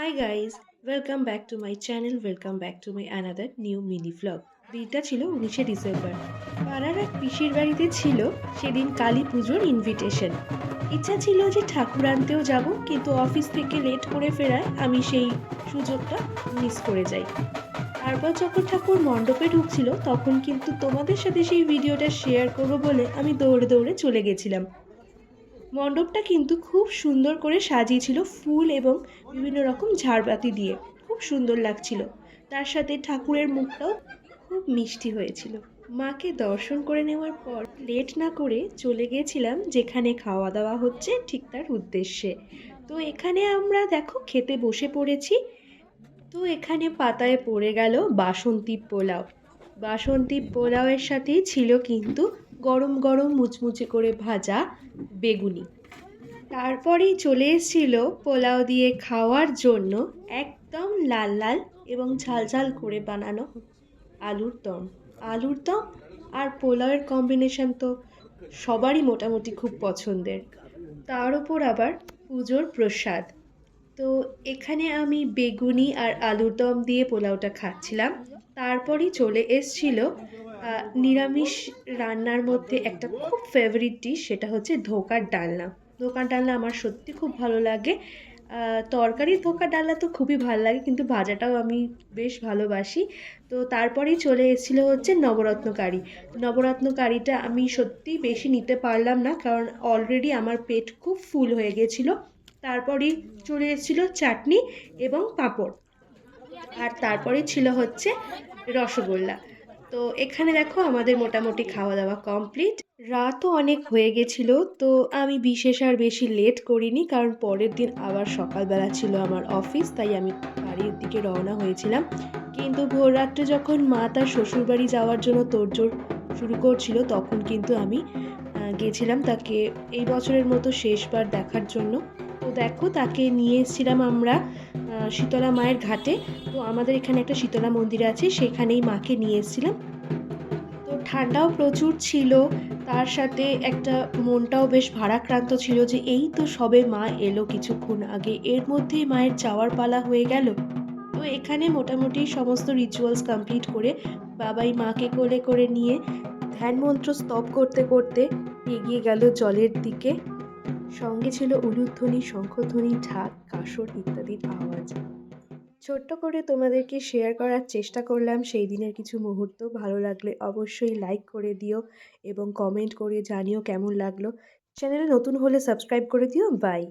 Hi guys, welcome back to my channel, welcome back to my another new mini vlog. দিনটা ছিল 19শে December. পাড়ার এক পিসির বাড়িতে ছিল সেদিন কালী পুজোর ইনভিটেশন। ইচ্ছা ছিল যে ঠাকুর আনতেও যাব, কিন্তু অফিস থেকে লেট করে ফেরায় আমি সেই সুযোগটা মিস করে যাই। তারপর যখন ঠাকুর মণ্ডপে ঢুকছিল তখন কিন্তু তোমাদের সাথে সেই ভিডিওটা শেয়ার করব বলে আমি দৌড়ে দৌড়ে চলে গেছিলাম। মণ্ডপটা কিন্তু খুব সুন্দর করে সাজিয়েছিল ফুল এবং বিভিন্ন রকম ঝাড়বাতি দিয়ে, খুব সুন্দর লাগছিল। তার সাথে ঠাকুরের মুখটাও খুব মিষ্টি হয়েছিল। মাকে দর্শন করে নেওয়ার পর লেট না করে চলে গিয়েছিলাম যেখানে খাওয়া দাওয়া হচ্ছে ঠিক তার উদ্দেশ্যে। তো এখানে আমরা দেখো খেতে বসে পড়েছি। তো এখানে পাতায় পড়ে গেল বাসন্তী পোলাও। বাসন্তী পোলাওয়ের সাথেই ছিল কিন্তু গরম গরম মুচমুচে করে ভাজা বেগুনি। তারপরেই চলে এসেছিল পোলাও দিয়ে খাওয়ার জন্য একদম লাল লাল এবং ঝাল ঝাল করে বানানো আলুর দম। আলুর দম আর পোলাওয়ের কম্বিনেশন তো সবারই মোটামুটি খুব পছন্দের। তার উপর আবার পুজোর প্রসাদ। তো এখানে আমি বেগুনি আর আলুর দম দিয়ে পোলাওটা খাচ্ছিলাম। তারপরই চলে এসছিল নিরামিষ রান্নার মধ্যে একটা খুব ফেভারিট ডিশ, সেটা হচ্ছে ধোকার ডালনা। ধোকার ডালনা আমার সত্যি খুব ভালো লাগে। তরকারি ধোকার ডালনা তো খুবই ভালো লাগে, কিন্তু ভাজাটাও আমি বেশ ভালোবাসি। তো তারপরেই চলে এসেছিলো হচ্ছে নবরত্ন কারি। নবরত্ন কারিটা আমি সত্যিই বেশি নিতে পারলাম না, কারণ অলরেডি আমার পেট খুব ফুল হয়ে গেছিলো। তারপরেই চলে এসেছিলো চাটনি এবং পাঁপড়। আর তারপরে ছিল হচ্ছে রসগোল্লা। তো এখানে দেখো আমাদের মোটামুটি খাওয়া দাওয়া কমপ্লিট। রাতও অনেক হয়ে গেছিল। তো আমি বিশেষ আর বেশি লেট করিনি, কারণ পরের দিন আবার সকালবেলা ছিল আমার অফিস, তাই আমি বাড়ির দিকে রওনা হয়েছিলাম। কিন্তু ভোর রাত্রে যখন মা তার শ্বশুরবাড়ি যাওয়ার জন্য তোড়জোড় শুরু করছিল তখন কিন্তু আমি গেছিলাম তাকে এই বছরের মতো শেষবার দেখার জন্য। তো দেখো তাকে নিয়ে এসেছিলাম আমরা শীতলা মায়ের ঘাটে। তো আমাদের এখানে একটা শীতলা মন্দির আছে, সেখানেই মাকে নিয়ে এসেছিলাম। তো ঠান্ডাও প্রচুর ছিল, তার সাথে একটা মনটাও বেশ ভারাক্রান্ত ছিল যে এই তো সবে মা এলো কিছুক্ষণ আগে, এর মধ্যেই মায়ের যাওয়ার পালা হয়ে গেল। তো এখানে মোটামুটি সমস্ত রিচুয়ালস কমপ্লিট করে বাবাই মাকে কোলে করে নিয়ে ধ্যান মন্ত্র স্তব করতে করতে এগিয়ে গেল জলের দিকে। সঙ্গে ছিল উলুধ্বনি, শঙ্খধ্বনি, ঢাক, কাসর ইত্যাদির আওয়াজ। ছোট্ট করে তোমাদেরকে শেয়ার করার চেষ্টা করলাম সেই দিনের কিছু মুহূর্ত। ভালো লাগলে অবশ্যই লাইক করে দিও এবং কমেন্ট করে জানিও কেমন লাগলো। চ্যানেলে নতুন হলে সাবস্ক্রাইব করে দিও। বাই।